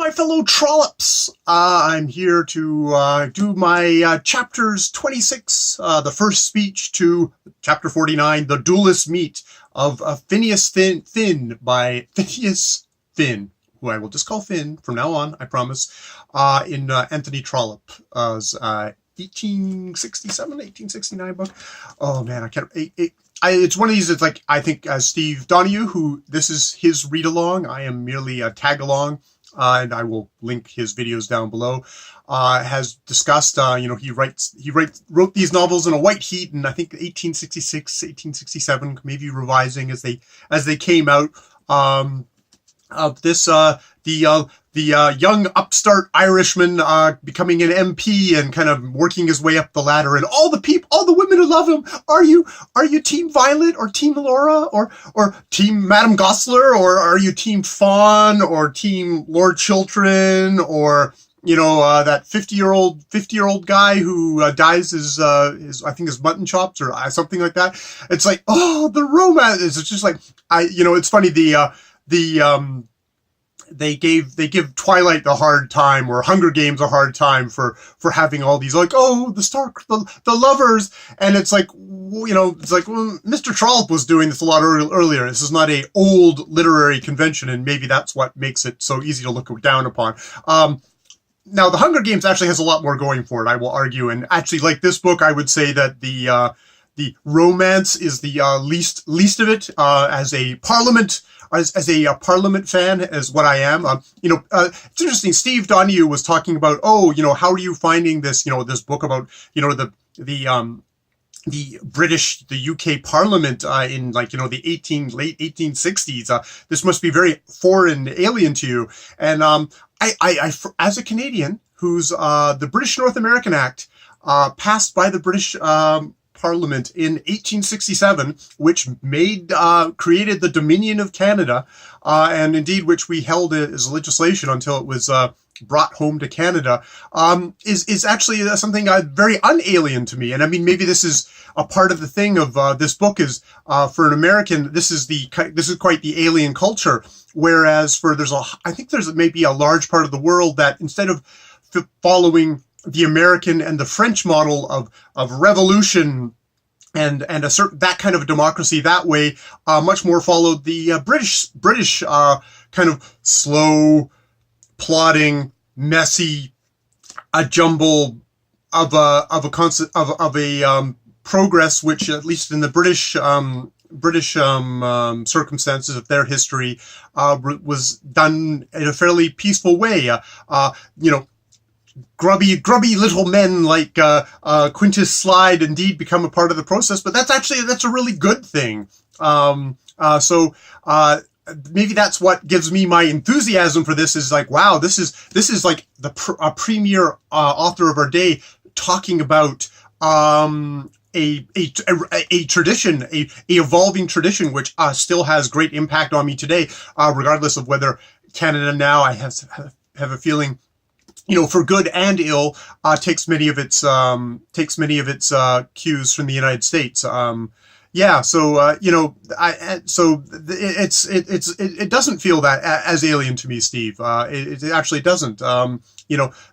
my fellow Trollops. I'm here to do my chapters 26, the first speech to chapter 49, The Duelist Meet of Phineas Finn by Phineas Finn, who I will just call Finn from now on, I promise, in Anthony Trollope's 1867, 1869 book. Oh man, I can't... it's one of these, it's like, I think Steve Donoghue, who this is his read along, I am merely a tag along, and I will link his videos down below, has discussed, he wrote these novels in a white heat in, I think, 1866, 1867, maybe revising as they came out, of this, the young upstart Irishman becoming an MP and kind of working his way up the ladder, and all the women who love him. Are you Team Violet or Team Laura or Team Madame Goesler, or are you Team Fawn or Team Lord Chiltern, or that 50-year-old guy who dyes his I think his mutton chops or something like that. It's like, oh, the romance. It's just like, it's funny, they give Twilight the hard time, or Hunger Games a hard time for having all these, like, oh, the lovers, and it's like, Mr. Trollope was doing this a lot earlier. This is not a old literary convention, and maybe that's what makes it so easy to look down upon. Now, the Hunger Games actually has a lot more going for it, I will argue, and actually, like this book, I would say that the romance is the least of it, as a Parliament fan, as what I am. It's interesting. Steve Donoghue was talking about, how are you finding this, this book about, the UK Parliament, in the late 1860s. This must be very foreign, alien to you. And, I as a Canadian who's, the British North American Act, passed by the British, Parliament in 1867, which created the Dominion of Canada, and indeed which we held as legislation until it was brought home to Canada, is actually something very unalien to me. And I mean, maybe this is a part of the thing of this book is, for an American, this is quite the alien culture. Whereas I think there's maybe a large part of the world that, instead of following the American and the French model of revolution and that kind of a democracy that way, much more followed the British kind of slow, plodding, messy, a jumble of a progress, which, at least in the British circumstances of their history, was done in a fairly peaceful way. Grubby little men like Quintus Slide indeed become a part of the process, but that's a really good thing. So maybe that's what gives me my enthusiasm for this, is like, wow, this is like a premier author of our day talking about a tradition, a evolving tradition, which still has great impact on me today, regardless of whether Canada now, I have a feeling, for good and ill, takes many of its cues from the United States. It doesn't feel that as alien to me, Steve. It actually doesn't. The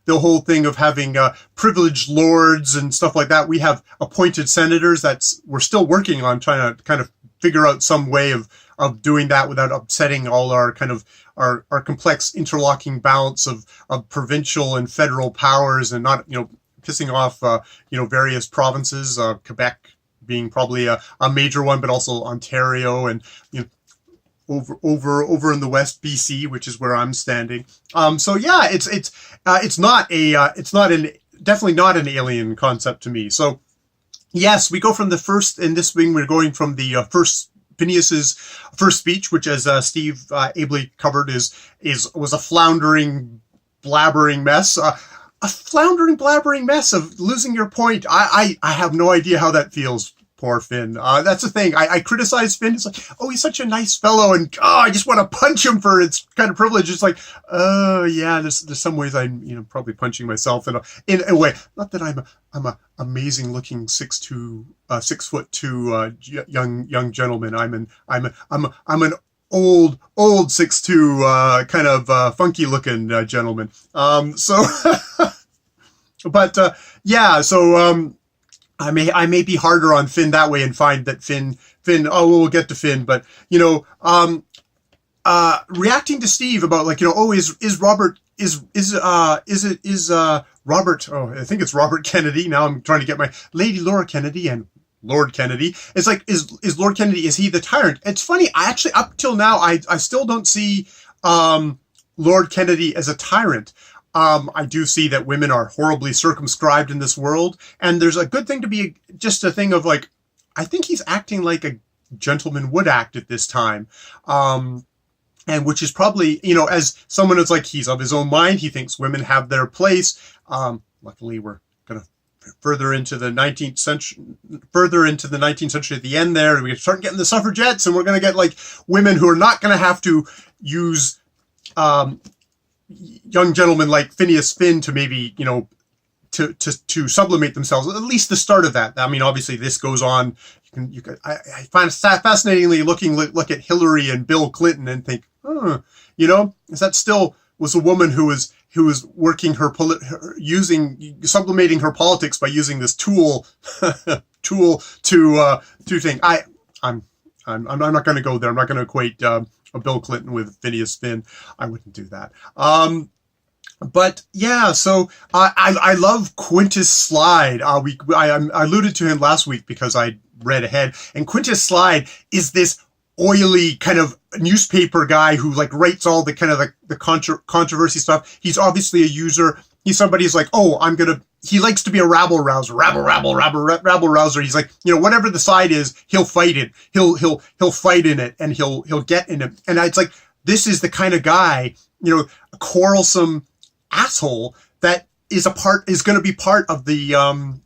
whole thing of having privileged lords and stuff like that. We have appointed senators. We're still working on trying to kind of figure out some way of doing that without upsetting all our kind of our complex interlocking balance of provincial and federal powers, and not, pissing off, various provinces, Quebec being probably a major one, but also Ontario and, over in the West, BC, which is where I'm standing. So yeah, it's definitely not an alien concept to me. So yes, we go from the first, in this wing, we're going from the Phineas's first speech, which, as Steve ably covered, was a floundering, blabbering mess. A floundering, blabbering mess of losing your point. I have no idea how that feels. Poor Finn. That's the thing. I criticize Finn. It's like, oh, he's such a nice fellow, and I just want to punch him for its kind of privilege. It's like, oh yeah, there's some ways I'm probably punching myself in a way. Not that I'm a amazing looking 6'2" young gentleman. I'm an old 6'2", kind of funky looking gentleman. So, but yeah, so I may be harder on Finn that way and find that Finn. Oh, we'll get to Finn, but reacting to Steve about like is Robert Robert, oh, I think it's Robert Kennedy. Now I'm trying to get my Lady Laura Kennedy and Lord Kennedy. It's like, is Lord Kennedy, is he the tyrant? It's funny, I actually, up till now, I still don't see Lord Kennedy as a tyrant. I do see that women are horribly circumscribed in this world, and there's a good thing to be just a thing of like, I think he's acting like a gentleman would act at this time. And which is probably, as someone who's like, he's of his own mind, he thinks women have their place. Luckily, we're going to further into the 19th century at the end there. We start getting the suffragettes, and we're going to get like women who are not going to have to use young gentlemen like Phineas Finn to maybe, to sublimate themselves. At least the start of that. I mean, obviously, this goes on. I find it fascinatingly look at Hillary and Bill Clinton and think, is that still was a woman who was working sublimating her politics by using this tool to think. I'm not going to go there. I'm not going to equate Bill Clinton with Phineas Finn. I wouldn't do that. But yeah, so I love Quintus Slide. I alluded to him last week because I read ahead, and Quintus Slide is this oily kind of newspaper guy who like writes all the kind of the controversy stuff. He's obviously a user. He's somebody who's like, he likes to be a rabble rouser. He's like, whatever the side is, he'll fight it. He'll fight in it, and he'll get in it. And it's like, this is the kind of guy, a quarrelsome asshole that is going to be part of the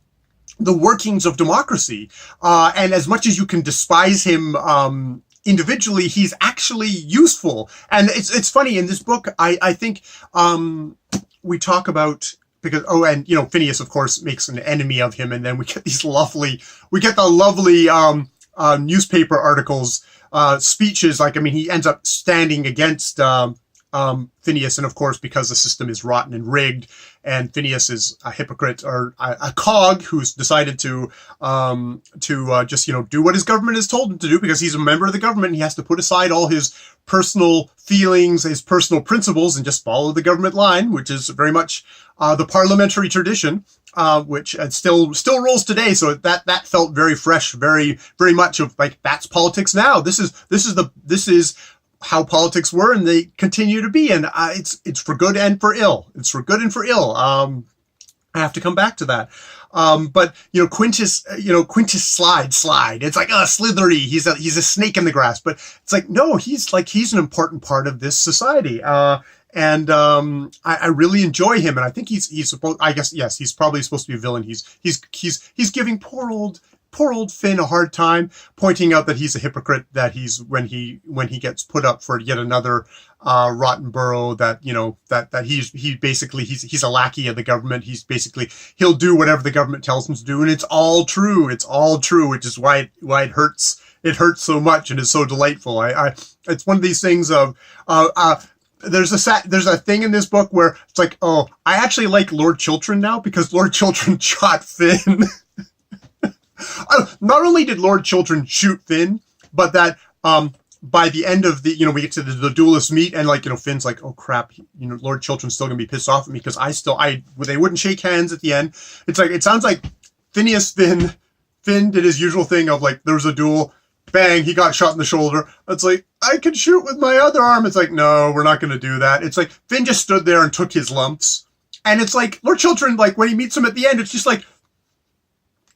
workings of democracy. And as much as you can despise him, individually, he's actually useful. And it's funny in this book, I think, we talk about, because, Phineas, of course, makes an enemy of him. And then we get the lovely, newspaper articles, speeches. Like, I mean, he ends up standing against, Phineas, and of course, because the system is rotten and rigged, and Phineas is a hypocrite or a cog who's decided to just do what his government has told him to do, because he's a member of the government. And he has to put aside all his personal feelings, his personal principles, and just follow the government line, which is very much the parliamentary tradition, which still rolls today. So that felt very fresh, very very much of like, that's politics now. This is how politics were, and they continue to be, and it's for good and for ill. It's for good and for ill. I have to come back to that. But Quintus Slide. It's like, slithery. He's a snake in the grass. But it's like, no, he's an important part of this society. And I really enjoy him, and I think he's supposed. I guess yes, he's probably supposed to be a villain. He's giving poor old Finn a hard time, pointing out that he's a hypocrite, that he's when he gets put up for yet another rotten borough, that he's a lackey of the government. He'll do whatever the government tells him to do, and it's all true, which is why it hurts so much and is so delightful. It's one of these things of there's a thing in this book where it's like, I actually like Lord Chiltern now, because Lord Chiltern shot Finn. Not only did Lord Chiltern shoot Finn, but that by the end of the, we get to the duelist meet, and Finn's like, oh crap, Lord Chiltern's still gonna be pissed off at me because they wouldn't shake hands at the end. It's like, it sounds like Phineas Finn did his usual thing of like, there was a duel, bang, he got shot in the shoulder. It's like, I could shoot with my other arm. It's like, no, we're not gonna do that. It's like, Finn just stood there and took his lumps. And it's like, Lord Chiltern, like when he meets him at the end, it's just like,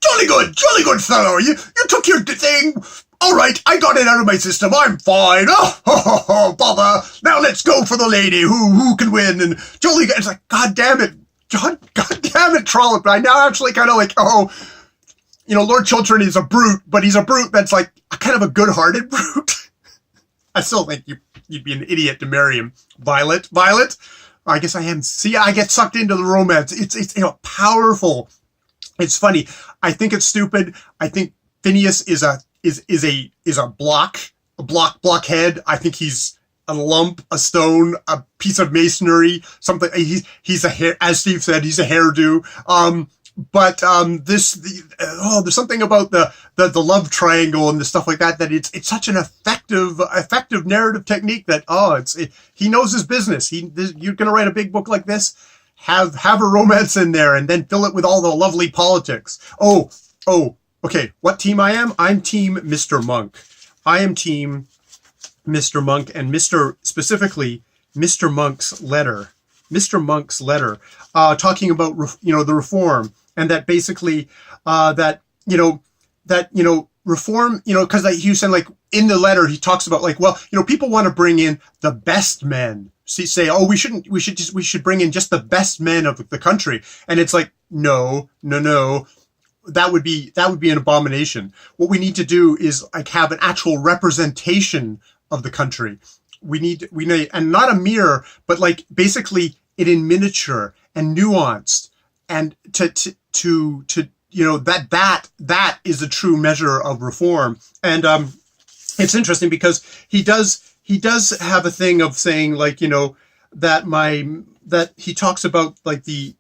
jolly good fellow. You took your thing. All right, I got it out of my system. I'm fine. Oh, bother. Now let's go for the lady. Who can win? And jolly good. It's like, God damn it, Trollope. I now actually kind of like, Lord Chiltern is a brute, but he's a brute that's like a kind of a good-hearted brute. I still think you'd be an idiot to marry him. Violet. I guess I am. See, I get sucked into the romance. It's powerful. It's funny. I think it's stupid. I think Phineas is a block a blockhead. I think he's a lump, a stone, a piece of masonry, something. He's a hair, as Steve said, he's a hairdo. There's something about the love triangle and the stuff like that it's such an effective narrative technique that he knows his business. You're gonna write a big book like this, have a romance in there, and then fill it with all the lovely politics. Okay. What team I am? I'm team Mr. Monk. I am team Mr. Monk, and specifically Mr. Monk's letter. Mr. Monk's letter, talking about the reform, and that basically reform, because he was saying, like, in the letter he talks about, like, well, people want to bring in the best men. Say, we should bring in just the best men of the country, and it's like, no. That would be an abomination. What we need to do is, like, have an actual representation of the country. We need, and not a mirror, but, like, basically it in miniature and nuanced, and that is a true measure of reform. And it's interesting because he does have a thing of saying, like, that he talks about, like, they've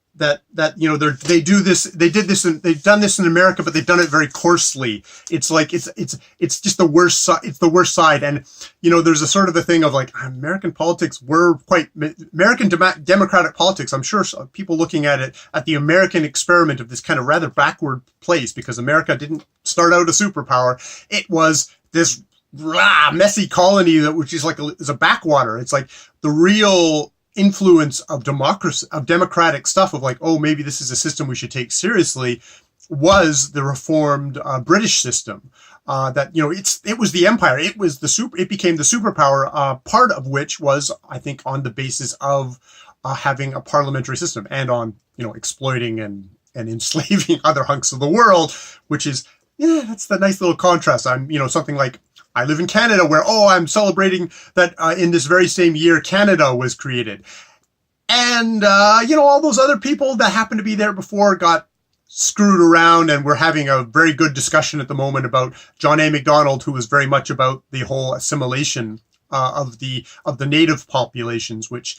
done this in America, but they've done it very coarsely. It's like, it's just the worst side. It's the worst side. And, there's a sort of a thing of, like, American politics American democratic politics. I'm sure people looking at it, at the American experiment of this kind of rather backward place, because America didn't start out a superpower. It was this messy colony which is like is a backwater. It's like the real influence of democracy, of democratic stuff, of, like, maybe this is a system we should take seriously, was the reformed British system. It was the empire. It became the superpower, part of which was, I think, on the basis of having a parliamentary system, and on, exploiting and enslaving other hunks of the world, which is, that's the nice little contrast. I'm, something like, I live in Canada, where, I'm celebrating that in this very same year, Canada was created. And, all those other people that happened to be there before got screwed around, and we're having a very good discussion at the moment about John A. Macdonald, who was very much about the whole assimilation of the native populations, which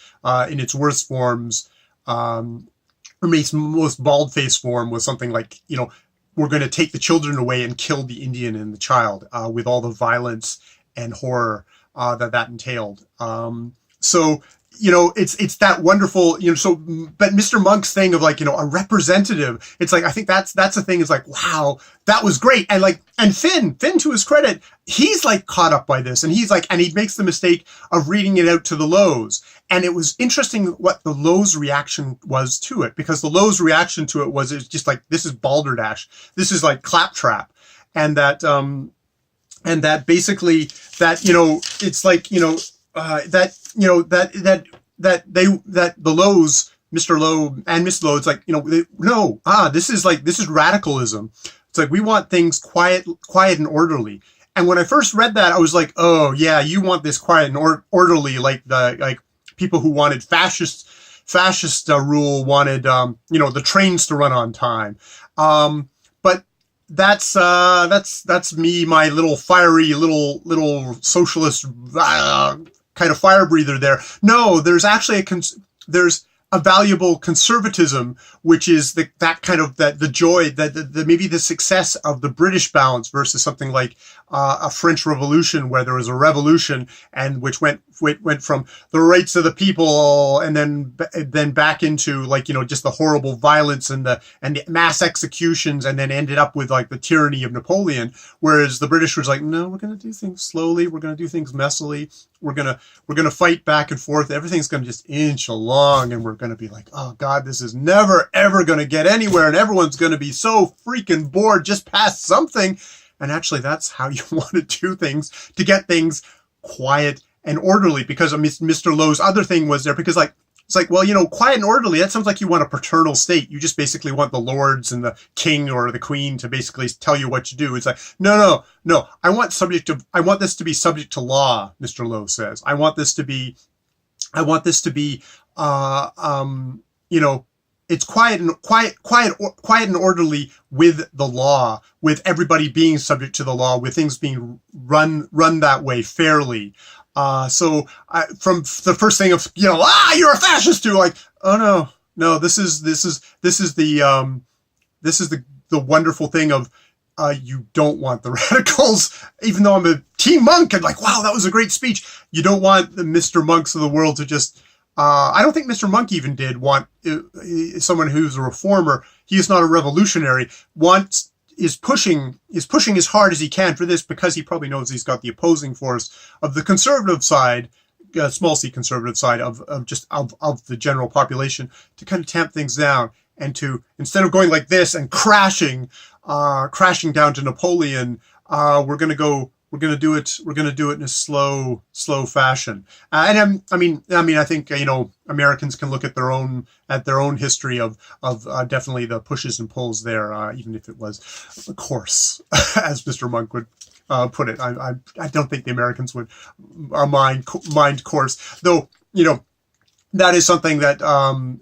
in its worst forms, most bald-faced form, was something like, we're going to take the children away and kill the Indian and the child, with all the violence and horror that entailed. It's that wonderful, but Mr. Monk's thing of, like, a representative, it's like, I think that's the thing, is like, wow, that was great. And, like, and Finn, to his credit, he's, like, caught up by this, and he's like, and he makes the mistake of reading it out to the Lows. And it was interesting what the Lows' reaction was to it, because the Lows' reaction to it was just like, this is balderdash. This is like claptrap. And that basically, that, it's like, that the Lows, Mr. Lowe and Miss Lowe, it's like, this is radicalism. It's like, we want things quiet and orderly. And when I first read that, I was like, oh yeah, you want this quiet and orderly, like people who wanted fascist rule wanted, the trains to run on time. But that's me, my little fiery little socialist kind of fire breather there. No, there's actually there's a valuable conservatism, which is that kind of the joy, that maybe the success of the British balance versus something like a French Revolution, where there was a revolution and which went from the rights of the people and then back into, like, just the horrible violence and the mass executions, and then ended up with, like, the tyranny of Napoleon. Whereas the British was like, no, we're going to do things slowly. We're going to do things messily. We're going to fight back and forth. Everything's going to just inch along, and we're going to be like, oh God, this is never ever going to get anywhere, and everyone's going to be so freaking bored just past something. And actually, that's how you want to do things, to get things quiet and orderly. Because Mr. Lowe's other thing was there, because, like, it's like, well, quiet and orderly, that sounds like you want a paternal state. You just basically want the lords and the king or the queen to basically tell you what to do. It's like, no. I want this to be subject to law, Mr. Lowe says. I want this to be, it's quiet and orderly with the law, with everybody being subject to the law, with things being run that way fairly. So from the first thing of, you're a fascist, to like, oh no, this is the wonderful thing of, you don't want the radicals, even though I'm a team monk and like, wow, that was a great speech. You don't want the Mr. Monks of the world to just, I don't think Mr. Monk even did want someone who's a reformer. He is not a revolutionary. Is pushing as hard as he can for this, because he probably knows he's got the opposing force of the conservative side, small c conservative side of the general population, to kind of tamp things down, and to, instead of going like this and crashing down to Napoleon, we're going to do it in a slow fashion. And I think, Americans can look at their own history of definitely the pushes and pulls there, even if it was coarse, as Mr. Monk would put it. I don't think the Americans would mind coarse, though, that is something that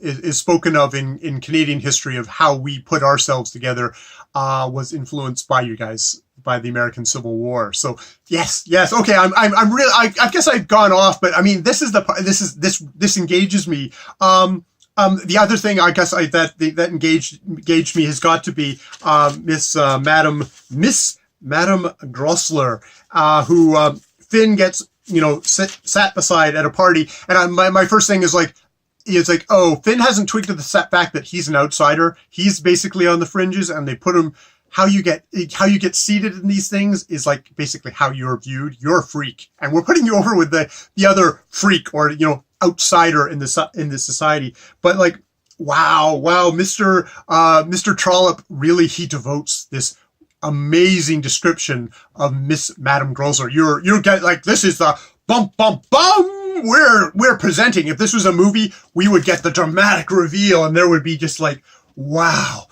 is spoken of in Canadian history, of how we put ourselves together, was influenced by you guys, by the American Civil War. So yes. Okay. I'm really, I guess I've gone off, but I mean, this engages me. The other thing, I guess, that engaged me has got to be, Madame Grossler, who, Finn gets, sat beside at a party. And my first thing is like, oh, Finn hasn't twigged to the fact that he's an outsider. He's basically on the fringes, and they put him, how you get seated in these things is like basically how you're viewed. You're a freak, and we're putting you over with the other freak, or, outsider in this society. But like, wow, Mr. Trollope really, he devotes this amazing description of Madame Grossler. You're like, this is the bum we're presenting. If this was a movie, we would get the dramatic reveal, and there would be just like, wow,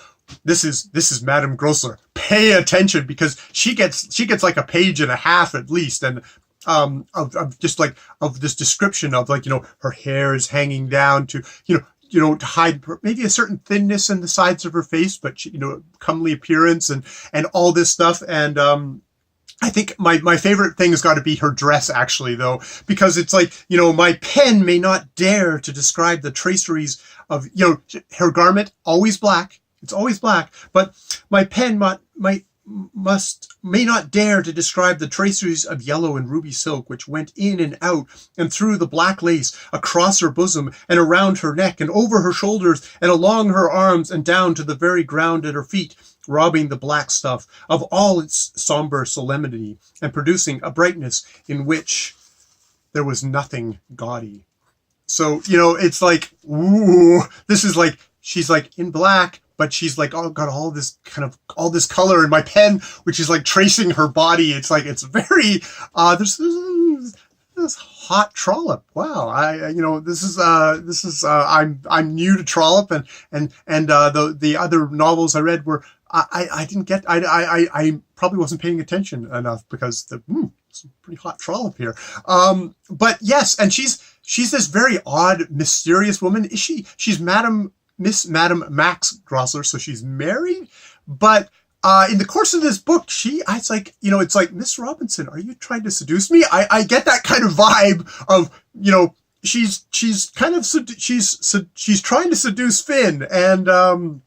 this is Madame Grossler. Pay attention, because she gets like a page and a half at least, and of this description of, like, her hair is hanging down to, to hide maybe a certain thinness in the sides of her face, but she, comely appearance and all this stuff. And I think my favorite thing has got to be her dress, actually, though, because it's like, my pen may not dare to describe the traceries of, her garment, always black. It's always black, but my pen may not dare to describe the traceries of yellow and ruby silk, which went in and out and through the black lace, across her bosom and around her neck and over her shoulders and along her arms and down to the very ground at her feet, robbing the black stuff of all its somber solemnity and producing a brightness in which there was nothing gaudy. So, it's like, ooh, this is like, she's like in black, but she's like, got all this color in my pen, which is like tracing her body. It's like, it's very, this hot Trollope. Wow. I'm new to Trollope, and the other novels I read were, I didn't get, I probably wasn't paying attention enough, because it's a pretty hot Trollope here. But yes, and she's this very odd, mysterious woman. Is she? She's Madame Max Grossler, so she's married. But in the course of this book, it's like, Miss Robinson, are you trying to seduce me? I get that kind of vibe of, she's trying to seduce Finn, and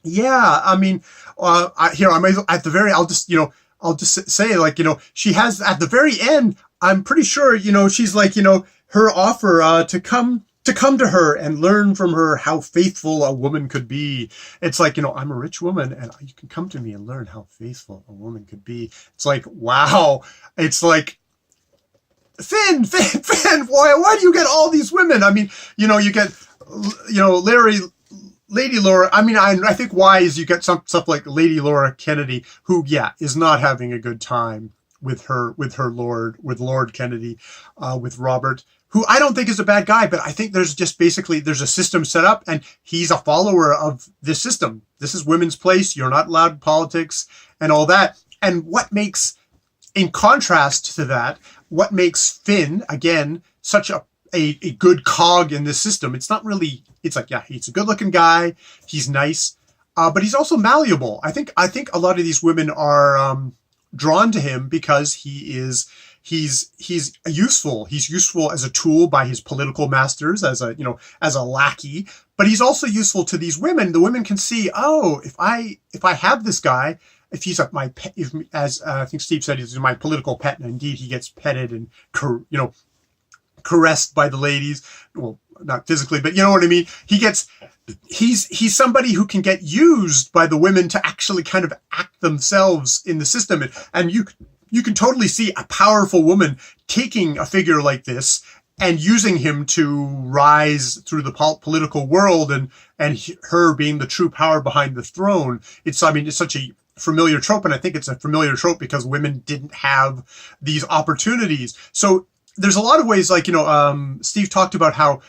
yeah, I mean, I'll just say, like, she has, at the very end, I'm pretty sure, she's like, her offer to come to her and learn from her how faithful a woman could be. It's like, I'm a rich woman, and you can come to me and learn how faithful a woman could be. It's like, wow. It's like, Finn, why do you get all these women? I mean, you get, Lady Laura. I mean, I think why is you get stuff like Lady Laura Kennedy, who, yeah, is not having a good time with Lord Kennedy, with Robert, who I don't think is a bad guy, but I think there's a system set up, and he's a follower of this system. This is women's place. You're not allowed in politics and all that. And in contrast to that, what makes Finn, again, such a good cog in this system. It's not really, it's like, yeah, he's a good looking guy. He's nice. But he's also malleable. I think a lot of these women are drawn to him because he's useful. He's useful as a tool by his political masters, as a lackey. But he's also useful to these women. The women can see, oh, if I have this guy, if he's my pet, as I think Steve said, he's my political pet, and indeed he gets petted and caressed by the ladies. Well, not physically, but you know what I mean. He's somebody who can get used by the women to actually kind of act themselves in the system, and you can totally see a powerful woman taking a figure like this and using him to rise through the political world, and her being the true power behind the throne. It's such a familiar trope, and I think it's a familiar trope because women didn't have these opportunities. So there's a lot of ways, like, Steve talked about how,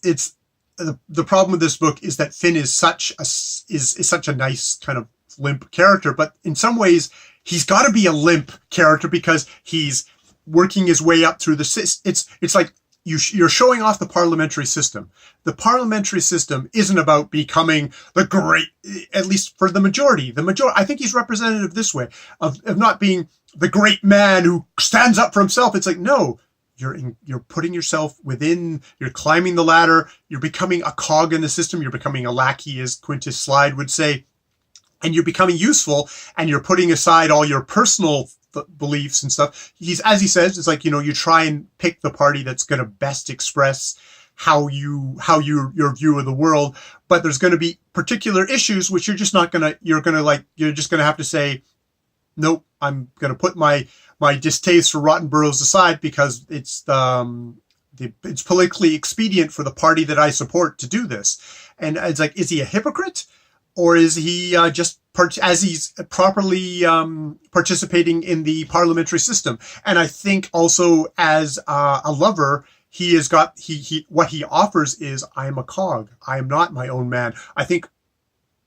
it's the problem with this book is that Finn is such a nice kind of limp character, but in some ways he's got to be a limp character because he's working his way up through the system. It's like you're showing off the parliamentary system. The parliamentary system isn't about becoming the great, at least for the majority. I think he's representative this way of not being the great man who stands up for himself. It's like, no, you're putting yourself within, you're climbing the ladder, you're becoming a cog in the system, you're becoming a lackey, as Quintus Slide would say, and you're becoming useful, and you're putting aside all your personal beliefs and stuff. As he says, it's like, you try and pick the party that's going to best express your view of the world, but there's going to be particular issues which you're just going to have to say, nope, I'm going to put my distaste for rotten boroughs aside because it's it's politically expedient for the party that I support to do this. And it's like, is he a hypocrite, or is he as he's properly participating in the parliamentary system? And I think also as a lover, what he offers is, I am a cog. I am not my own man. I think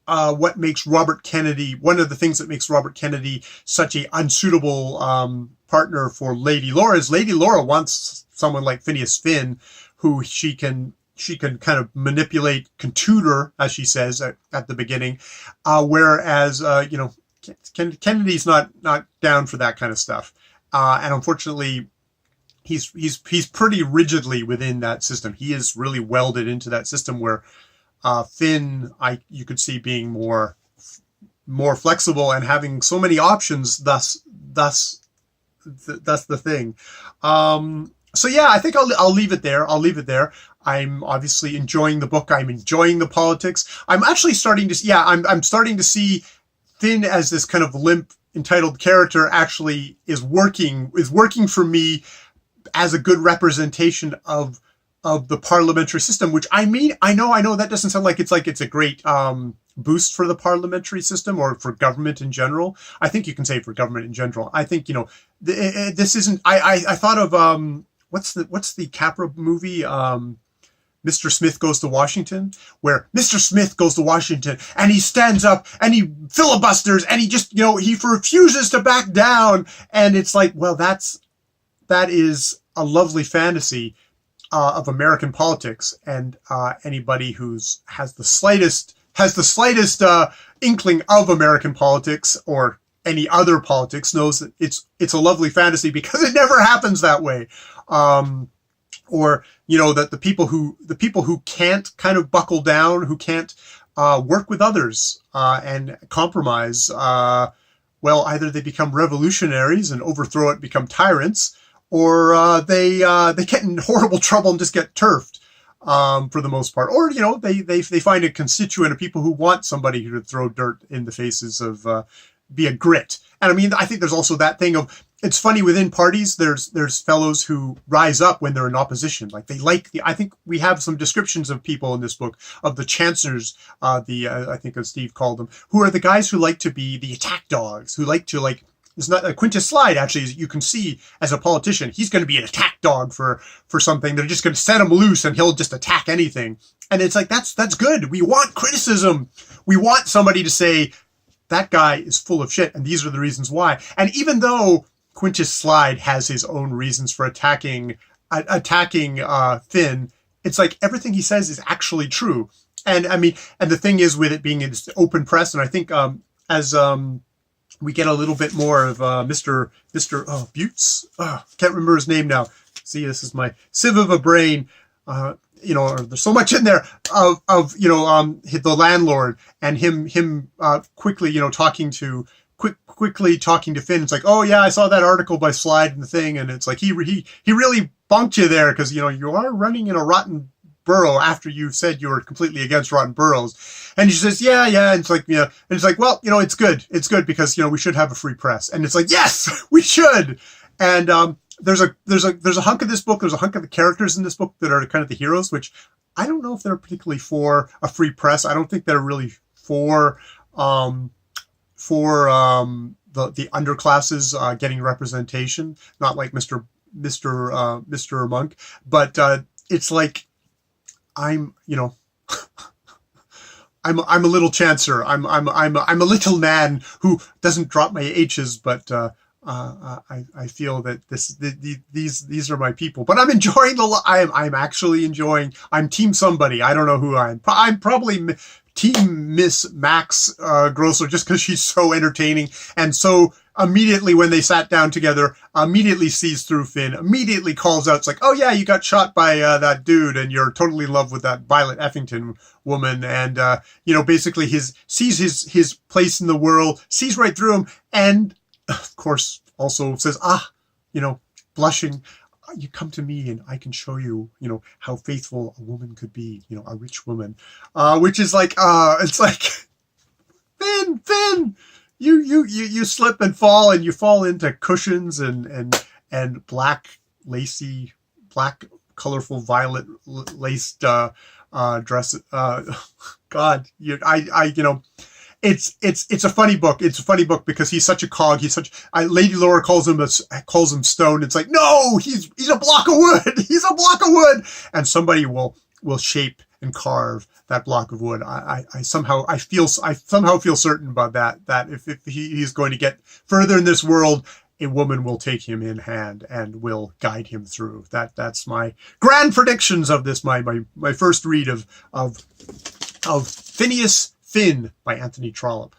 what makes Robert Kennedy, one of the things that makes Robert Kennedy such a unsuitable partner for Lady Laura is Lady Laura wants someone like Phineas Finn, who she can kind of manipulate, can tutor, as she says at the beginning, whereas Kennedy's not down for that kind of stuff, and unfortunately he's pretty rigidly within that system. He is really welded into that system, where Finn, you could see being more flexible and having so many options. Thus the thing. So yeah, I think I'll leave it there. I'm obviously enjoying the book. I'm enjoying the politics. I'm actually starting to, I'm starting to see Finn as this kind of limp, entitled character actually is working for me as a good representation of the parliamentary system, which I know that doesn't sound like it's a great boost for the parliamentary system or for government in general. I think you can say for government in general. I think, this isn't, I thought of, what's the Capra movie? Mr. Smith Goes to Washington, where Mr. Smith goes to Washington and he stands up and he filibusters and he just, he refuses to back down. And it's like, well, that is a lovely fantasy of American politics, and anybody has the slightest inkling of American politics or any other politics knows that it's a lovely fantasy because it never happens that way. Or that the people who can't kind of buckle down, who can't work with others and compromise, well, either they become revolutionaries and overthrow it, become tyrants, or they get in horrible trouble and just get turfed for the most part. Or they find a constituent of people who want somebody to throw dirt in the faces of be a grit. And I think there's also that thing of, it's funny, within parties, there's fellows who rise up when they're in opposition. Like I think we have some descriptions of people in this book, of the chancers, I think as Steve called them, who are the guys who like to be the attack dogs, who like to, it's not a Quintus Slide, actually, you can see as a politician, he's going to be an attack dog for something. They're just going to set him loose and he'll just attack anything. And it's like, that's good. We want criticism. We want somebody to say, that guy is full of shit, and these are the reasons why. And even though Quintus Slide has his own reasons for attacking attacking Finn, it's like everything he says is actually true. And I mean, and the thing is with it being in this open press, and I think as we get a little bit more of Mr. Butts. Can't remember his name now. See, this is my sieve of a brain. There's so much in there of the landlord and him quickly talking to Finn. It's like, oh yeah, I saw that article by Slide and the thing, and it's like he really bunked you there because you are running in a rotten borough after you said you were completely against rotten boroughs. And she says, yeah, and it's like, and it's like, well, it's good because we should have a free press. And it's like, yes, we should. And there's a hunk of this book, there's a hunk of the characters in this book that are kind of the heroes, which I don't know if they're particularly for a free press. I don't think they're really for the underclasses getting representation, not like Mr. Monk, but it's like I'm a little chancer. I'm a little man who doesn't drop my H's, but I feel that these are my people. But I'm enjoying I'm actually enjoying. I'm team somebody. I don't know who I'm. I'm probably team Miss Max Grosser just because she's so entertaining and so immediately when they sat down together, immediately sees through Finn, immediately calls out, it's like, oh yeah, you got shot by that dude and you're totally in love with that Violet Effington woman. And, basically sees his place in the world, sees right through him. And of course also says, blushing, you come to me and I can show you, how faithful a woman could be, a rich woman, which is like, it's like, Finn, you slip and fall and you fall into cushions and black colorful violet laced dress. God, it's a funny book. It's a funny book because he's such a cog. Lady Laura calls him stone. It's like, no, he's a block of wood. He's a block of wood, and somebody will shape and carve that block of wood. I somehow feel certain about that if he's going to get further in this world, a woman will take him in hand and will guide him through. That's my grand predictions of this. My first read of Phineas Finn by Anthony Trollope.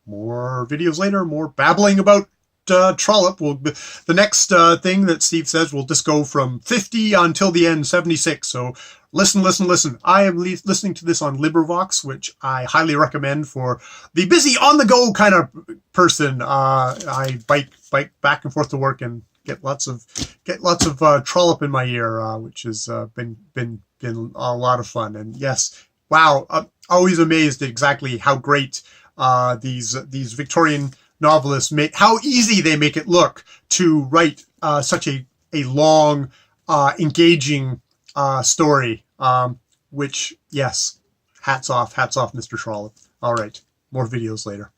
More videos later, more babbling about Trollope. The next thing that Steve says will just go from 50 until the end, 76. So listen. I am listening to this on Librivox, which I highly recommend for the busy on-the-go kind of person. I bike back and forth to work and get lots of Trollope in my ear, which has been a lot of fun. And yes, wow, I'm always amazed at exactly how great these Victorian novelists how easy they make it look to write such a long, engaging story. Which, yes, hats off, Mr. Trollope. All right, more videos later.